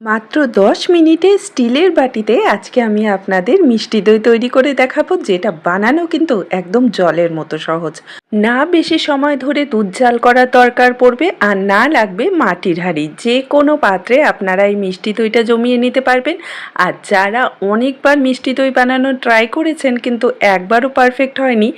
মাত্র ১০ মিনিটে স্টিলের বাটিতে আজকে আমি আপনাদের মিষ্টি দই তৈরি করে দেখাবো, যেটা বানানো কিন্তু একদম জলের মতো সহজ। না বেশি সময় ধরে দুধ জাল করার দরকার পড়বে, আর না লাগবে মাটির হাঁড়ি। যে কোনো পাত্রে আপনারা এই মিষ্টি দইটা জমিয়ে নিতে পারবেন। আর যারা অনেকবার মিষ্টি দই বানানোর ট্রাই করেছেন কিন্তু একবারও পারফেক্ট হয়নি,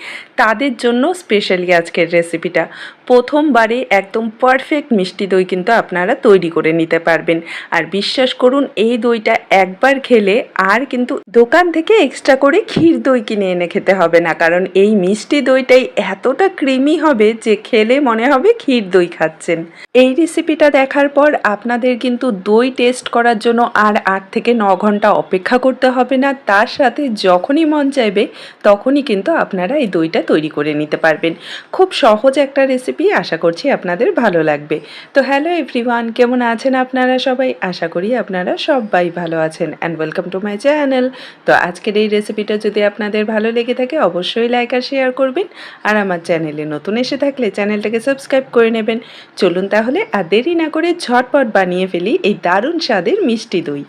তাদের জন্য স্পেশালি আজকের রেসিপিটা। প্রথমবারে একদম পারফেক্ট মিষ্টি দই কিন্তু আপনারা তৈরি করে নিতে পারবেন। আর বিশ্বাস করুন, এই দইটা একবার খেলে আর কিন্তু দোকান থেকে এক্সট্রা করে ক্ষীর দই কিনে এনে খেতে হবে না, কারণ এই মিষ্টি দইটাই এতটা ক্রিমি হবে যে খেলে মনে হবে ক্ষীর দই খাচ্ছেন। এই রেসিপিটা দেখার পর আপনাদের কিন্তু দই টেস্ট করার জন্য আর ৮ থেকে ৯ ঘন্টা অপেক্ষা করতে হবে না। তার সাথে যখনই মন চাইবে তখনই কিন্তু আপনারা এই দইটা তৈরি করে নিতে পারবেন। খুব সহজ একটা রেসিপি, আশা করছি আপনাদের ভালো লাগবে। তো হ্যালো এভরিওয়ান, কেমন আছেন আপনারা সবাই? আশা করি আপনারা সবাই ভালো আছেন and welcome to my channel. তো আজকের এই রেসিপিটা যদি আপনাদের ভালো লেগে থাকে অবশ্যই লাইক আর শেয়ার করবেন, আর আমার চ্যানেলে নতুন এসে থাকলে চ্যানেলটাকে সাবস্ক্রাইব করে নেবেন। চলুন তাহলে আর দেরি না করে ঝটপট বানিয়ে ফেলি এই দারুণ স্বাদের মিষ্টি দই।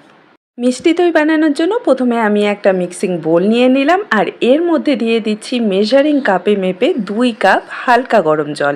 মিষ্টি দই বানানোর জন্য প্রথমে আমি একটা মিক্সিং বোল নিয়ে নিলাম, আর এর মধ্যে দিয়ে দিচ্ছি মেজারিং কাপে মেপে 2 কাপ হালকা গরম জল।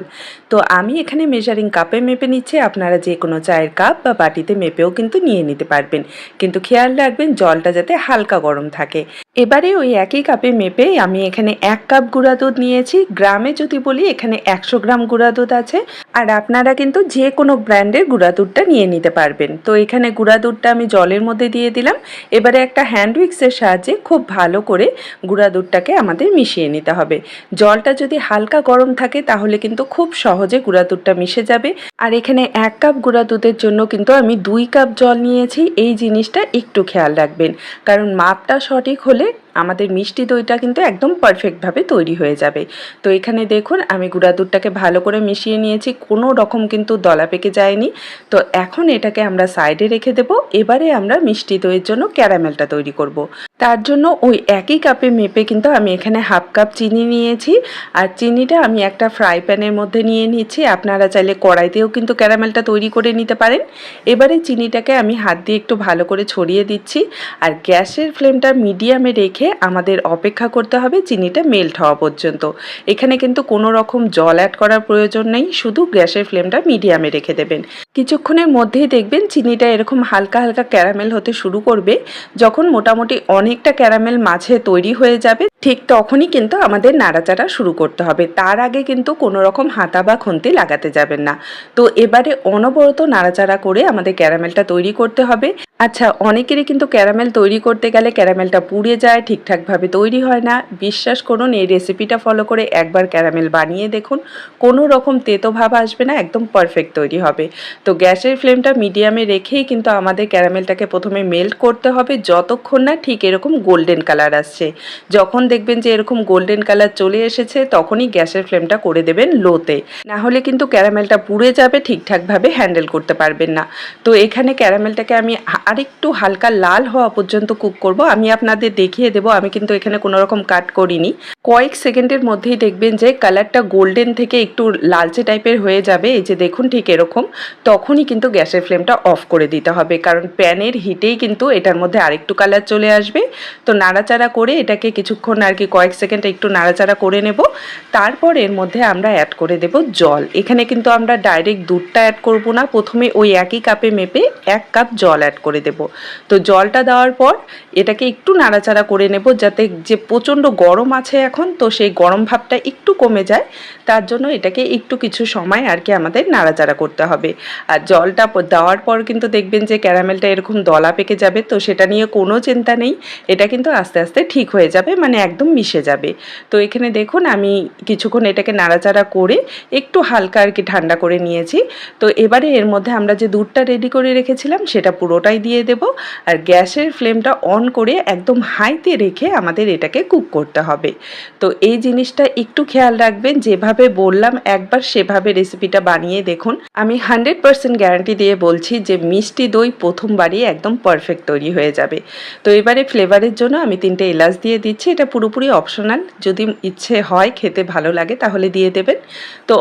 তো আমি এখানে মেজারিং কাপে মেপে নিচ্ছি, আপনারা যে কোনো চায়ের কাপ বা বাটিতে মেপেও কিন্তু নিয়ে নিতে পারবেন, কিন্তু খেয়াল রাখবেন জলটা যাতে হালকা গরম থাকে। এবারে ওই একই কাপে মেপে আমি এখানে 1 কাপ গুঁড়া দুধ নিয়েছি। গ্রামে যদি বলি এখানে 100 গ্রাম গুঁড়া দুধ আছে, আর আপনারা কিন্তু যে কোনো ব্র্যান্ডের গুঁড়া দুধটা নিয়ে নিতে পারবেন। তো এখানে গুঁড়া দুধটা আমি জলের মধ্যে দিয়ে দিলাম। এবারে একটা হ্যান্ড উইক্সের সাহায্যে খুব ভালো করে গুঁড়া দুধটাকে আমাদের মিশিয়ে নিতে হবে। জলটা যদি হালকা গরম থাকে তাহলে কিন্তু খুব সহজে গুঁড়া দুধটা মিশে যাবে। আর এখানে 1 কাপ গুঁড়া দুধের জন্য কিন্তু আমি 2 কাপ জল নিয়েছি। এই জিনিসটা একটু খেয়াল রাখবেন, কারণ মাপটা সঠিক হলে আমাদের মিষ্টি দইটা কিন্তু একদম পারফেক্টভাবে তৈরি হয়ে যাবে। তো এখানে দেখুন আমি গুঁড়া দুধটাকে ভালো করে মিশিয়ে নিয়েছি, কোনো রকম কিন্তু দলা পেকে যায়নি। তো এখন এটাকে আমরা সাইডে রেখে দেব। এবারে আমরা মিষ্টি দইয়ের জন্য ক্যারামেলটা তৈরি করব। তার জন্য ওই একই কাপে মেপে কিন্তু আমি এখানে হাফ কাপ চিনি নিয়েছি, আর চিনিটা আমি একটা ফ্রাই প্যানের মধ্যে নিয়ে নিচ্ছি। আপনারা চাইলে কড়াইতেও কিন্তু ক্যারামেলটা তৈরি করে নিতে পারেন। এবারে চিনিটাকে আমি হাত দিয়ে একটু ভালো করে ছড়িয়ে দিচ্ছি, আর গ্যাসের ফ্লেমটা মিডিয়ামে রেখে আমাদের অপেক্ষা করতে হবে চিনিটা মেল্ট হওয়া পর্যন্ত। এখানে কিন্তু কোনো রকম জল অ্যাড করার প্রয়োজন নেই, শুধু গ্যাসের ফ্লেমটা মিডিয়ামে রেখে দেবেন। কিছুক্ষণের মধ্যেই দেখবেন চিনিটা এরকম হালকা হালকা ক্যারামেল হতে শুরু করবে। যখন মোটামুটি অনেকটা ক্যারামেল মাঝে তৈরি হয়ে যাবে ঠিক তখনই কিন্তু আমাদের নাড়াচাড়া শুরু করতে হবে। তার আগে কিন্তু কোনো রকম হাতা বা খুন্তি লাগাতে যাবেন না। তো এবারে অনবরত নাড়াচাড়া করে আমাদের ক্যারামেলটা তৈরি করতে হবে। আচ্ছা, অনেকেরই কিন্তু ক্যারামেল তৈরি করতে গেলে ক্যারামেলটা পুড়ে যায়, ঠিকঠাকভাবে তৈরি হয় না। বিশ্বাস করুন, এই রেসিপিটা ফলো করে একবার ক্যারামেল বানিয়ে দেখুন, কোনো রকম তেতো ভাব আসবে না, একদম পারফেক্ট তৈরি হবে। তো গ্যাসের ফ্লেমটা মিডিয়ামে রেখেই কিন্তু আমাদের ক্যারামেলটাকে প্রথমে মেল্ট করতে হবে, যতক্ষণ না ঠিক এরকম গোল্ডেন কালার আসছে। যখন দেখবেন যে এরকম গোল্ডেন কালার চলে এসেছে তখনই গ্যাসের ফ্লেমটা করে দেবেন লোতে, না হলে কিন্তু ক্যারামেলটা পুড়ে যাবে, ঠিকঠাকভাবে হ্যান্ডেল করতে পারবেন না। তো এখানে ক্যারামেলটাকে আমি আরেকটু হালকা লাল হওয়া পর্যন্ত কুক করব। আমি আপনাদের দেখিয়ে দেবো, আমি কিন্তু এখানে কোনো রকম কাট করিনি। কয়েক সেকেন্ডের মধ্যেই দেখবেন যে কালারটা গোল্ডেন থেকে একটু লালচে টাইপের হয়ে যাবে। এই যে দেখুন ঠিক এরকম, তখনই কিন্তু গ্যাসের ফ্লেমটা অফ করে দিতে হবে, কারণ প্যানের হিটেই কিন্তু এটার মধ্যে আরেকটু কালার চলে আসবে। তো নাড়াচাড়া করে এটাকে কিছুক্ষণ আর কি কয়েক সেকেন্ড একটু নাড়াচাড়া করে নেব। তারপর এর মধ্যে আমরা অ্যাড করে দেব জল। এখানে কিন্তু আমরা ডাইরেক্ট দুধটা অ্যাড করব না, প্রথমে ওই একই কাপে মেপে 1 কাপ জল অ্যাড করে দেব। তো জলটা দেওয়ার পর এটাকে একটু নাড়াচাড়া করে নেব, যাতে যে প্রচণ্ড গরম আছে এখন, তো সেই গরম ভাবটা একটু কমে যায়। তার জন্য এটাকে একটু কিছু সময় আর কি আমাদের নাড়াচাড়া করতে হবে। আর জলটা দেওয়ার পর কিন্তু দেখবেন যে ক্যারামেলটা এরকম দলা পেকে যাবে, তো সেটা নিয়ে কোনো চিন্তা নেই, এটা কিন্তু আস্তে আস্তে ঠিক হয়ে যাবে, মানে একদম মিশে যাবে। তো এখানে দেখুন আমি কিছুক্ষণ এটাকে নাড়াচাড়া করে একটু হালকা আর কি ঠান্ডা করে নিয়েছি। তো এবারে এর মধ্যে আমরা যে দুধটা রেডি করে রেখেছিলাম সেটা পুরোটাই দিয়ে দেব, আর গ্যাসের ফ্লেমটা অন করে একদম হাইতে রেখে আমাদের এটাকে কুক করতে হবে। তো এই জিনিসটা একটু খেয়াল রাখবেন, যেভাবে বললাম একবার সেভাবে রেসিপিটা বানিয়ে দেখুন। আমি 100% গ্যারান্টি দিয়ে বলছি যে মিষ্টি দই প্রথমবারই একদম পারফেক্ট তৈরি হয়ে যাবে। তো এবারে ফ্লেভারের জন্য আমি 3টে এলাচ দিয়ে দিচ্ছি। এটা পুরোপুরি অপশনাল, যদি ইচ্ছে হয় খেতে ভালো লাগে তাহলে দিয়ে দেবেন। তো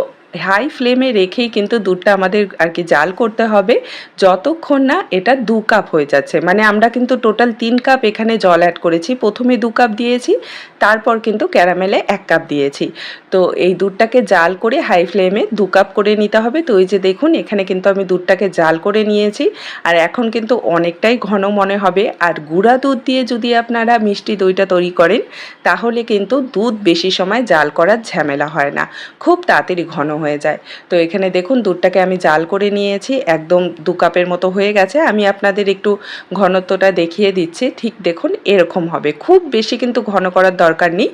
হাই ফ্লেমে রেখেই কিন্তু দুধটা আমাদের আর কি জাল করতে হবে যতক্ষণ না এটা 2 কাপ হয়ে যাচ্ছে। মানে আমরা কিন্তু টোটাল 3 কাপ এখানে জল অ্যাড করেছি। প্রথমে 2 কাপ দিয়েছি, তারপর কিন্তু ক্যারামেলে 1 কাপ দিয়েছি। তো এই দুধটাকে জাল করে হাই ফ্লেমে 2 কাপ করে নিতে হবে। তো এই যে দেখুন এখানে কিন্তু আমি দুধটাকে জাল করে নিয়েছি, আর এখন কিন্তু অনেকটাই ঘন মনে হবে। আর গুঁড়া দুধ দিয়ে যদি আপনারা মিষ্টি দইটা তৈরি করেন তাহলে কিন্তু দুধ বেশি সময় জাল করার ঝামেলা হয় না, খুব তাড়াতাড়ি ঘন হয়ে যায়। তো এখানে দেখুন দুধটাকে আমি জাল করে নিয়েছি, একদম 2 কাপের মতো হয়ে গেছে। আমি আপনাদের একটু ঘনত্বটা দেখিয়ে দিচ্ছি, ঠিক দেখুন এরকম হবে, খুব বেশি কিন্তু ঘন করার দরকার নেই।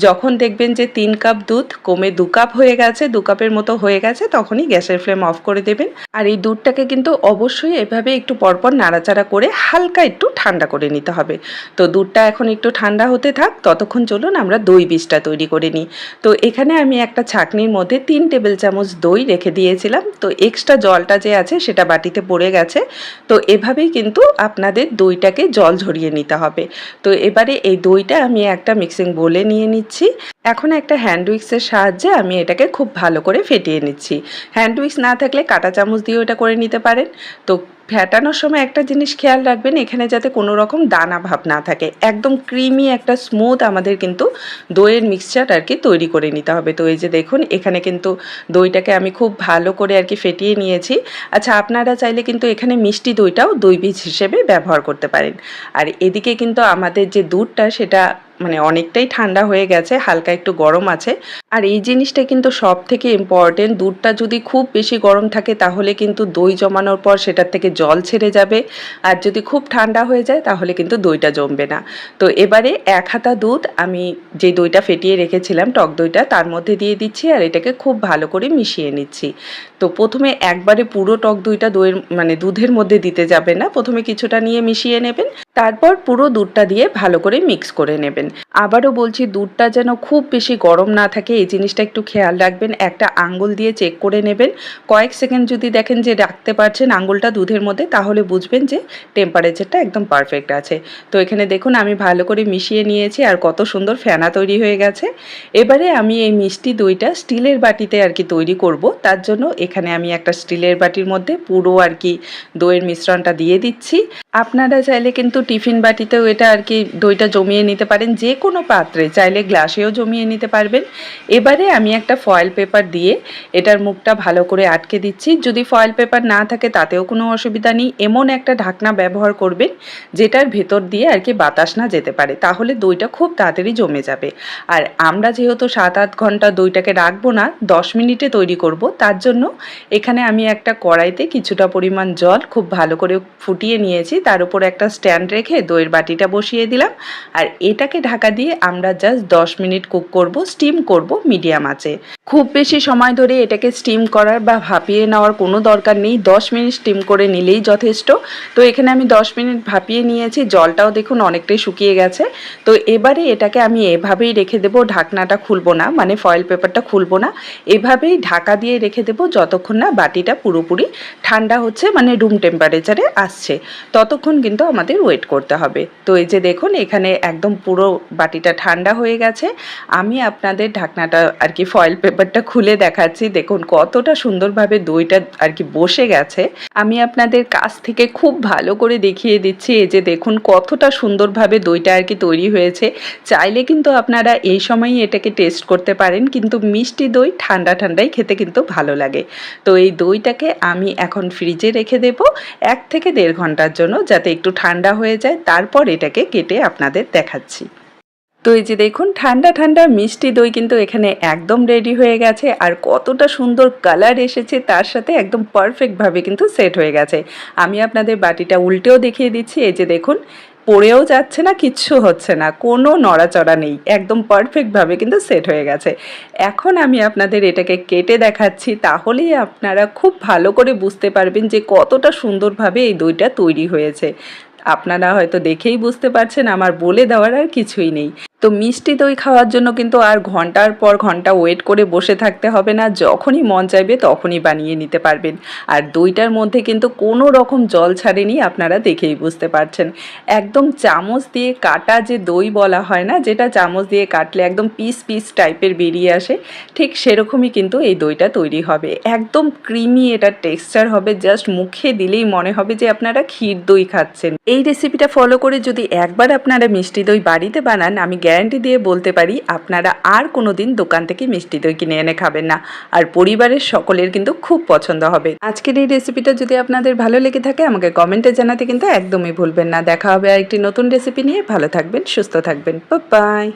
যখন দেখবেন যে 3 কাপ দুধ কমে 2 কাপ হয়ে গেছে, 2 কাপের মতো হয়ে গেছে, তখনই গ্যাসের ফ্লেম অফ করে দেবেন। আর এই দুধটাকে কিন্তু অবশ্যই এভাবে একটু পরপর নাড়াচাড়া করে হালকা একটু ঠান্ডা করে নিতে হবে। তো দুধটা এখন একটু ঠান্ডা হতে থাক, ততক্ষণ চলুন আমরা দই বীজটা তৈরি করে নিই। তো এখানে আমি একটা ছাঁকনির মধ্যে 3 টেবিল চামচ দই রেখে দিয়েছিলাম। তো এক্সট্রা জলটা যে আছে সেটা বাটিতে পড়ে গেছে। তো এভাবেই কিন্তু আপনাদের দইটাকে জল ঝরিয়ে নিতে হবে। তো এবারে এই দইটা আমি একটা মিক্সিং বোলে নিয়ে নিচ্ছি। এখন একটা হ্যান্ড উইক্সের সাহায্যে আমি এটাকে খুব ভালো করে ফেটিয়ে নিচ্ছি। হ্যান্ড উইক্স না থাকলে কাঁটা চামচ দিয়েও এটা করে নিতে পারেন। তো ফেটানোর সময় একটা জিনিস খেয়াল রাখবেন, এখানে যাতে কোনো রকম দানা ভাব না থাকে, একদম ক্রিমি একটা স্মুথ আমাদের কিন্তু দইয়ের মিক্সচার আর কি তৈরি করে নিতে হবে। তো এই যে দেখুন এখানে কিন্তু দইটাকে আমি খুব ভালো করে আর কি ফেটিয়ে নিয়েছি। আচ্ছা, আপনারা চাইলে কিন্তু এখানে মিষ্টি দইটাও দই বীজ হিসেবে ব্যবহার করতে পারেন। আর এদিকে কিন্তু আমাদের যে দুধটা সেটা মানে অনেকটাই ঠান্ডা হয়ে গেছে, হালকা একটু গরম আছে। আর এই জিনিসটা কিন্তু সব থেকে ইম্পর্টেন্ট, দুধটা যদি খুব বেশি গরম থাকে তাহলে কিন্তু দই জমানোর পর সেটার থেকে জল ছেড়ে যাবে, আর যদি খুব ঠান্ডা হয়ে যায় তাহলে কিন্তু দইটা জমবে না। তো এবারে 1 হাতা দুধ আমি যে দইটা ফেটিয়ে রেখেছিলাম টক দইটা তার মধ্যে দিয়ে দিচ্ছি, আর এটাকে খুব ভালো করে মিশিয়ে নিচ্ছি। তো প্রথমে একবারে পুরো টক দইটা দইয়ের মানে দুধের মধ্যে দিতে যাবে না, প্রথমে কিছুটা নিয়ে মিশিয়ে নেবেন, তারপর পুরো দুধটা দিয়ে ভালো করে মিক্স করে নেবেন। আবারও বলছি, দুধটা যেন খুব বেশি গরম না থাকে এই জিনিসটা একটু খেয়াল রাখবেন। একটা আঙ্গুল দিয়ে চেক করে নেবেন, কয়েক সেকেন্ড যদি দেখেন যে রাখতে পারছেন আঙ্গুলটা দুধের মধ্যে তাহলে বুঝবেন যে টেম্পারেচারটা একদম পারফেক্ট আছে। তো এখানে দেখুন আমি ভালো করে মিশিয়ে নিয়েছি, আর কত সুন্দর ফেনা তৈরি হয়ে গেছে। এবারে আমি এই মিষ্টি দইটা স্টিলের বাটিতে আর কি তৈরি করব, তার জন্য এখানে আমি একটা স্টিলের বাটির মধ্যে পুরো আর কি দইয়ের মিশ্রণটা দিয়ে দিচ্ছি। আপনারা চাইলে কিন্তু টিফিন বাটিতেও এটা আর কি দইটা জমিয়ে নিতে পারেন, যে কোনো পাত্রে, চাইলে গ্লাসেও জমিয়ে নিতে পারবেন। এবারে আমি একটা ফয়েল পেপার দিয়ে এটার মুখটা ভালো করে আটকে দিচ্ছি। যদি ফয়েল পেপার না থাকে তাতেও কোনো অসুবিধা নেই, এমন একটা ঢাকনা ব্যবহার করবেন যেটার ভেতর দিয়ে আর কি বাতাস না যেতে পারে, তাহলে দইটা খুব তাড়াতাড়ি জমে যাবে। আর আমরা যেহেতু 7-8 ঘন্টা দইটাকে রাখবো না, 10 মিনিটে তৈরি করব, তার জন্য এখানে আমি একটা কড়াইতে কিছুটা পরিমাণ জল খুব ভালো করে ফুটিয়ে নিয়েছি, তার উপর একটা স্ট্যান্ড রেখে দইয়ের বাটিটা বসিয়ে দিলাম। আর এটাকে ঢাকা দিয়ে আমরা জাস্ট 10 মিনিট কুক করব, স্টিম করব মিডিয়াম আঁচে। খুব বেশি সময় ধরে এটাকে স্টিম করার বা ভাপিয়ে নেওয়ার কোনো দরকার নেই, 10 মিনিট স্টিম করে নিলেই যথেষ্ট। তো এখানে আমি 10 মিনিট ভাপিয়ে নিয়েছি, জলটাও দেখুন অনেকটাই শুকিয়ে গেছে। তো এবারে এটাকে আমি এভাবেই রেখে দেবো, ঢাকনাটা খুলবো না, মানে ফয়েল পেপারটা খুলবো না, এভাবেই ঢাকা দিয়ে রেখে দেবো যতক্ষণ না বাটিটা পুরোপুরি ঠান্ডা হচ্ছে, মানে রুম টেম্পারেচারে আসছে, ততক্ষণ কিন্তু আমাদের ওয়েট করতে হবে। তো এই যে দেখুন এখানে একদম পুরো বাটিটা ঠান্ডা হয়ে গেছে। আমি আপনাদের ঢাকনাটা আর কি ফয়েল পেপারটা খুলে দেখাচ্ছি, দেখুন কতটা সুন্দরভাবে দইটা আর কি বসে গেছে। আমি আপনাদের কাছ থেকে খুব ভালো করে দেখিয়ে দিচ্ছি, এই যে দেখুন কতটা সুন্দরভাবে দইটা আর কি তৈরি হয়েছে। চাইলে কিন্তু আপনারা এই সময়ই এটাকে টেস্ট করতে পারেন, কিন্তু মিষ্টি দই ঠান্ডা ঠান্ডাই খেতে কিন্তু ভালো লাগে। তো এই দইটাকে আমি এখন ফ্রিজে রেখে দেব 1 থেকে 1.5 ঘন্টার জন্য, যাতে একটু ঠান্ডা হয়ে যায়, তারপর এটাকে কেটে আপনাদের দেখাচ্ছি। তো এই যে দেখুন ঠান্ডা ঠান্ডা মিষ্টি দই কিন্তু এখানে একদম রেডি হয়ে গেছে, আর কতটা সুন্দর কালার এসেছে, তার সাথে একদম পারফেক্টভাবে কিন্তু সেট হয়ে গেছে। আমি আপনাদের বাটিটা উল্টেও দেখিয়ে দিচ্ছি, এই যে দেখুন পড়েও যাচ্ছে না, কিচ্ছু হচ্ছে না, কোনো নড়াচড়া নেই, একদম পারফেক্টভাবে কিন্তু সেট হয়ে গেছে। এখন আমি আপনাদের এটাকে কেটে দেখাচ্ছি, তাহলেই আপনারা খুব ভালো করে বুঝতে পারবেন যে কতটা সুন্দরভাবে এই দইটা তৈরি হয়েছে। আপনারা হয়তো দেখেই বুঝতে পারছেন, আমার বলে দেওয়ার আর কিছুই নেই। তো মিষ্টি দই খাওয়ার জন্য কিন্তু আর ঘন্টার পর ঘন্টা ওয়েট করে বসে থাকতে হবে না, যখনই মন চাইবে তখনই বানিয়ে নিতে পারবেন। আর দইটার মধ্যে কিন্তু কোনো রকম জল ছাড়েনি, আপনারা দেখেই বুঝতে পারছেন। একদম চামচ দিয়ে কাটা যে দই বলা হয় না, যেটা চামচ দিয়ে কাটলে একদম পিস পিস টাইপের বেরিয়ে আসে, ঠিক সেরকমই কিন্তু এই দইটা তৈরি হবে। একদম ক্রিমি এটার টেক্সচার হবে, জাস্ট মুখে দিলেই মনে হবে যে আপনারা ক্ষীর দই খাচ্ছেন। এই রেসিপিটা ফলো করে যদি একবার আপনারা মিষ্টি দই বাড়িতে বানান, আমি গ্যারান্টি দিয়ে বলতে পারি আপনারা আর কোনো দিন দোকান থেকে মিষ্টি দই কিনে এনে খাবেন না, আর পরিবারের সকলের কিন্তু খুব পছন্দ হবে। আজকের এই রেসিপিটা যদি আপনাদের ভালো লেগে থাকে আমাকে কমেন্টে জানাতে কিন্তু একদমই ভুলবেন না। দেখা হবে আরেকটি নতুন রেসিপি নিয়ে। ভালো থাকবেন, সুস্থ থাকবেন, বাই বাই।